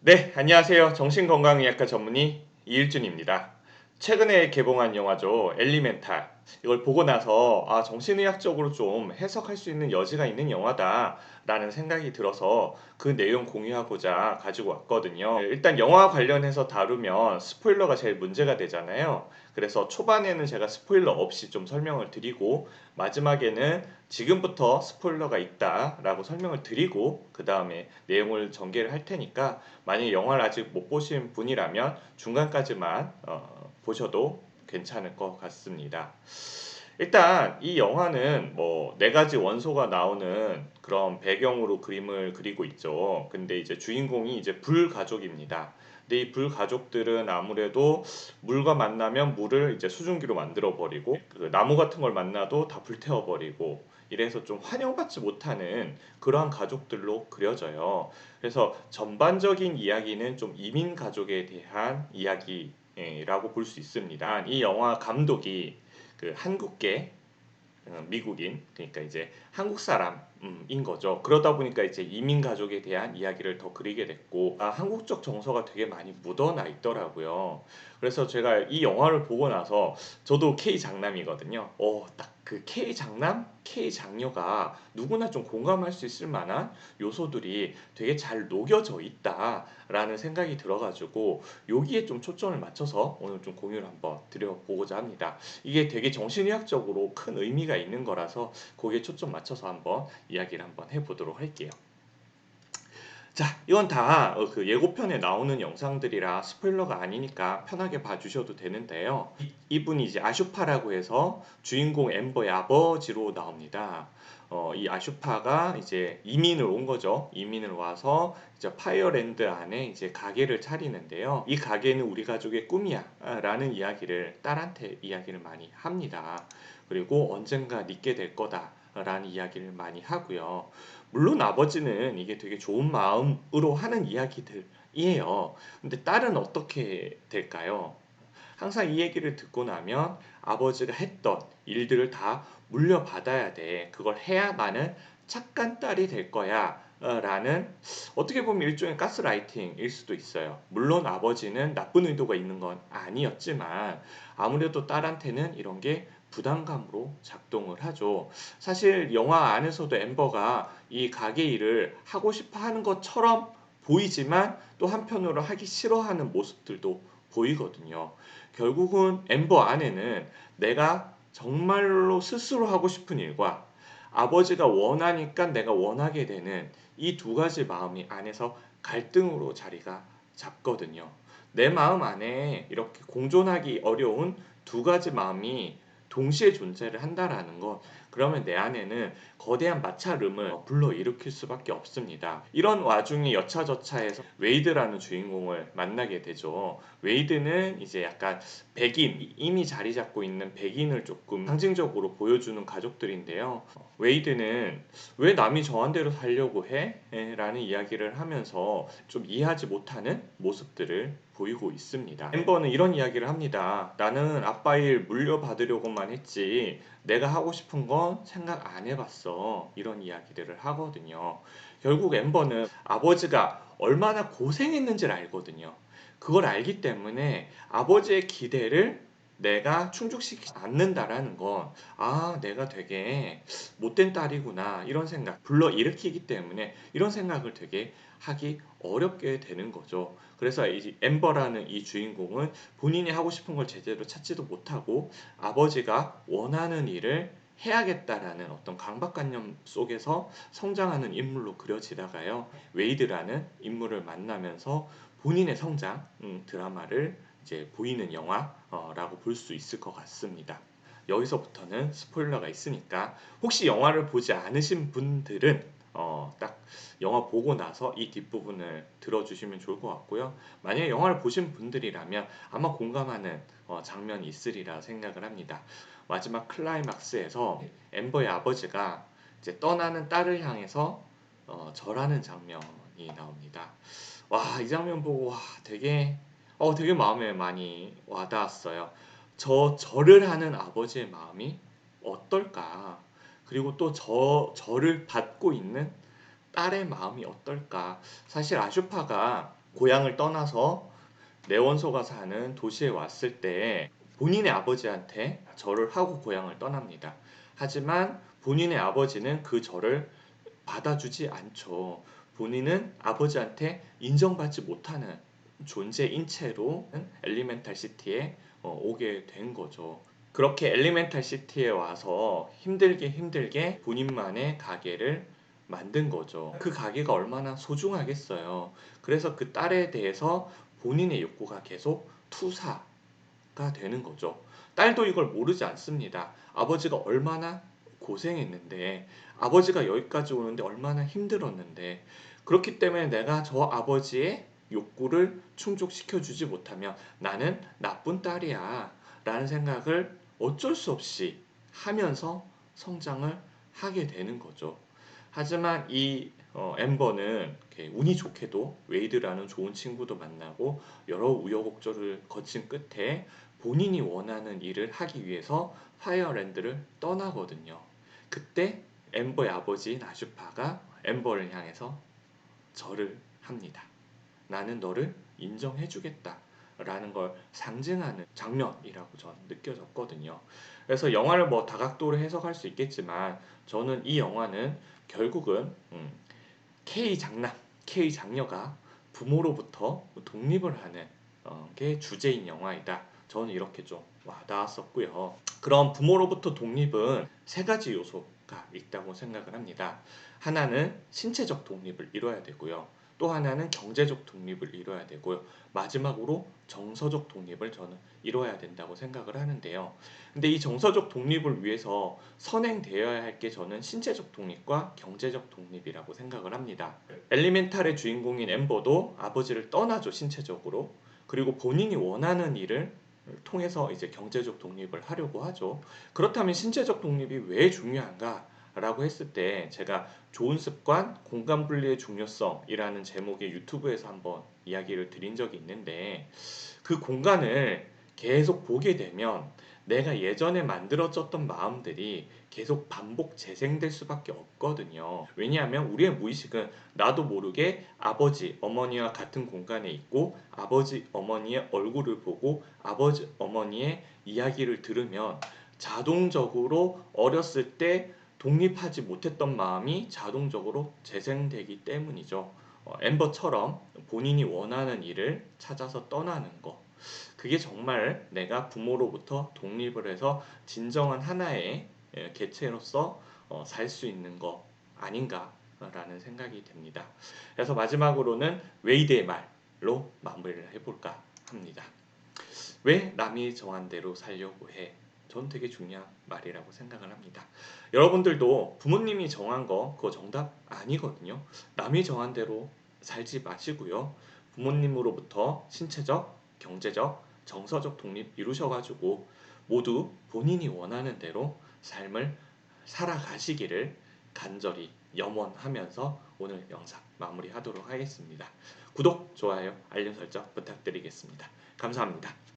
네, 안녕하세요. 정신건강의학과 전문의 이일준입니다. 최근에 개봉한 영화죠. 엘리멘탈. 이걸 보고 나서 정신의학적으로 좀 해석할 수 있는 여지가 있는 영화다라는 생각이 들어서 그 내용 공유하고자 가지고 왔거든요. 일단 영화 관련해서 다루면 스포일러가 제일 문제가 되잖아요. 그래서 초반에는 제가 스포일러 없이 좀 설명을 드리고 마지막에는 지금부터 스포일러가 있다라고 설명을 드리고 그 다음에 내용을 전개를 할 테니까 만약에 영화를 아직 못 보신 분이라면 중간까지만 보셔도 괜찮을 것 같습니다. 일단 이 영화는 뭐 네 가지 원소가 나오는 그런 배경으로 그림을 그리고 있죠. 근데 이제 주인공이 이제 불가족입니다. 근데 이 불가족들은 아무래도 물과 만나면 물을 이제 수증기로 만들어 버리고 그 나무 같은 걸 만나도 다 불태워 버리고 이래서 좀 환영받지 못하는 그러한 가족들로 그려져요. 그래서 전반적인 이야기는 좀 이민 가족에 대한 이야기라고 볼 수 있습니다. 이 영화 감독이 그 한국계 미국인 그러니까 이제 한국 사람인 거죠. 그러다 보니까 이제 이민 가족에 대한 이야기를 더 그리게 됐고 한국적 정서가 되게 많이 묻어나 있더라고요. 그래서 제가 이 영화를 보고 나서 저도 K 장남이거든요. 딱 그 K 장남, K 장녀가 누구나 좀 공감할 수 있을 만한 요소들이 되게 잘 녹여져 있다라는 생각이 들어가지고 여기에 좀 초점을 맞춰서 오늘 좀 공유를 한번 드려보고자 합니다. 이게 되게 정신의학적으로 큰 의미가 있는 거라서 거기에 초점 맞춰서 한번 이야기를 한번 해보도록 할게요. 자, 이건 다 그 예고편에 나오는 영상들이라 스포일러가 아니니까 편하게 봐주셔도 되는데요. 이분이 이제 아슈파라고 해서 주인공 엠버의 아버지로 나옵니다. 이 아슈파가 이제 이민을 온 거죠. 이민을 와서 이제 파이어랜드 안에 이제 가게를 차리는데요. 이 가게는 우리 가족의 꿈이야 라는 이야기를 딸한테 이야기를 많이 합니다. 그리고 언젠가 잊게 될 거다 라는 이야기를 많이 하고요. 물론 아버지는 이게 되게 좋은 마음으로 하는 이야기들이에요. 근데 딸은 어떻게 될까요? 항상 이 얘기를 듣고 나면 아버지가 했던 일들을 다 물려받아야 돼. 그걸 해야 나는 착한 딸이 될 거야. 라는 어떻게 보면 일종의 가스라이팅일 수도 있어요. 물론 아버지는 나쁜 의도가 있는 건 아니었지만 아무래도 딸한테는 이런 게 부담감으로 작동을 하죠. 사실 영화 안에서도 엠버가 이 가게 일을 하고 싶어 하는 것처럼 보이지만 또 한편으로 하기 싫어하는 모습들도 보이거든요. 결국은 엠버 안에는 내가 정말로 스스로 하고 싶은 일과 아버지가 원하니까 내가 원하게 되는 이 두 가지 마음이 안에서 갈등으로 자리가 잡거든요. 내 마음 안에 이렇게 공존하기 어려운 두 가지 마음이 동시에 존재를 한다라는 것, 그러면 내 안에는 거대한 마찰음을 불러일으킬 수밖에 없습니다. 이런 와중에 여차저차해서 웨이드라는 주인공을 만나게 되죠. 웨이드는 이제 약간 백인, 이미 자리 잡고 있는 백인을 조금 상징적으로 보여주는 가족들인데요. 웨이드는 왜 남이 정한 대로 살려고 해? 라는 이야기를 하면서 좀 이해하지 못하는 모습들을 보이고 있습니다. 엠버는 이런 이야기를 합니다. 나는 아빠 일 물려받으려고만 했지 내가 하고 싶은 건 생각 안 해봤어. 이런 이야기들을 하거든요. 결국 엠버는 아버지가 얼마나 고생했는지를 알거든요. 그걸 알기 때문에 아버지의 기대를 내가 충족시키지 않는다라는 건, 내가 되게 못된 딸이구나, 이런 생각, 불러일으키기 때문에 이런 생각을 되게 하기 어렵게 되는 거죠. 그래서 이 엠버라는 이 주인공은 본인이 하고 싶은 걸 제대로 찾지도 못하고 아버지가 원하는 일을 해야겠다라는 어떤 강박관념 속에서 성장하는 인물로 그려지다가요. 웨이드라는 인물을 만나면서 본인의 성장 드라마를 이제 보이는 영화라고 볼 수 있을 것 같습니다. 여기서부터는 스포일러가 있으니까 혹시 영화를 보지 않으신 분들은 딱 영화 보고 나서 이 뒷부분을 들어주시면 좋을 것 같고요. 만약에 영화를 보신 분들이라면 아마 공감하는 장면이 있으리라 생각을 합니다. 마지막 클라이막스에서 엠버의 아버지가 이제 떠나는 딸을 향해서 절하는 장면이 나옵니다. 와, 이 장면 보고 되게 마음에 많이 와닿았어요. 절을 하는 아버지의 마음이 어떨까? 그리고 또 절을 받고 있는 딸의 마음이 어떨까? 사실 아슈파가 고향을 떠나서 내원소가 사는 도시에 왔을 때 본인의 아버지한테 절을 하고 고향을 떠납니다. 하지만 본인의 아버지는 그 절을 받아주지 않죠. 본인은 아버지한테 인정받지 못하는 존재인 채로 엘리멘탈 시티에 오게 된 거죠. 그렇게 엘리멘탈 시티에 와서 힘들게 본인만의 가게를 만든 거죠. 그 가게가 얼마나 소중하겠어요. 그래서 그 딸에 대해서 본인의 욕구가 계속 투사가 되는 거죠. 딸도 이걸 모르지 않습니다. 아버지가 얼마나 고생했는데, 아버지가 여기까지 오는데 얼마나 힘들었는데, 그렇기 때문에 내가 저 아버지의 욕구를 충족시켜 주지 못하면 나는 나쁜 딸이야 라는 생각을 어쩔 수 없이 하면서 성장을 하게 되는 거죠. 하지만 이 엠버는 이렇게 운이 좋게도 웨이드라는 좋은 친구도 만나고 여러 우여곡절을 거친 끝에 본인이 원하는 일을 하기 위해서 파이어랜드를 떠나거든요. 그때 엠버의 아버지인 아슈파가 엠버를 향해서 절을 합니다. 나는 너를 인정해주겠다. 라는 걸 상징하는 장면이라고 저는 느껴졌거든요. 그래서 영화를 뭐 다각도로 해석할 수 있겠지만 저는 이 영화는 결국은 K 장남, K 장녀가 부모로부터 독립을 하는 게 주제인 영화이다. 저는 이렇게 좀 와닿았었고요. 그럼 부모로부터 독립은 세 가지 요소가 있다고 생각을 합니다. 하나는 신체적 독립을 이뤄야 되고요. 또 하나는 경제적 독립을 이뤄야 되고요. 마지막으로 정서적 독립을 저는 이뤄야 된다고 생각을 하는데요. 근데 이 정서적 독립을 위해서 선행되어야 할 게 저는 신체적 독립과 경제적 독립이라고 생각을 합니다. 엘리멘탈의 주인공인 엠버도 아버지를 떠나죠, 신체적으로. 그리고 본인이 원하는 일을 통해서 이제 경제적 독립을 하려고 하죠. 그렇다면 신체적 독립이 왜 중요한가? 라고 했을 때 제가 좋은 습관, 공간 분리의 중요성이라는 제목의 유튜브에서 한번 이야기를 드린 적이 있는데 그 공간을 계속 보게 되면 내가 예전에 만들어졌던 마음들이 계속 반복 재생될 수밖에 없거든요. 왜냐하면 우리의 무의식은 나도 모르게 아버지, 어머니와 같은 공간에 있고 아버지, 어머니의 얼굴을 보고 아버지, 어머니의 이야기를 들으면 자동적으로 어렸을 때 독립하지 못했던 마음이 자동적으로 재생되기 때문이죠. 엠버처럼 본인이 원하는 일을 찾아서 떠나는 것. 그게 정말 내가 부모로부터 독립을 해서 진정한 하나의 개체로서 살 수 있는 거 아닌가라는 생각이 됩니다. 그래서 마지막으로는 웨이드의 말로 마무리를 해볼까 합니다. 왜 남이 정한 대로 살려고 해? 전 되게 중요한 말이라고 생각을 합니다. 여러분들도 부모님이 정한 거 그거 정답 아니거든요. 남이 정한 대로 살지 마시고요. 부모님으로부터 신체적, 경제적, 정서적 독립 이루셔가지고 모두 본인이 원하는 대로 삶을 살아가시기를 간절히 염원하면서 오늘 영상 마무리하도록 하겠습니다. 구독, 좋아요, 알림 설정 부탁드리겠습니다. 감사합니다.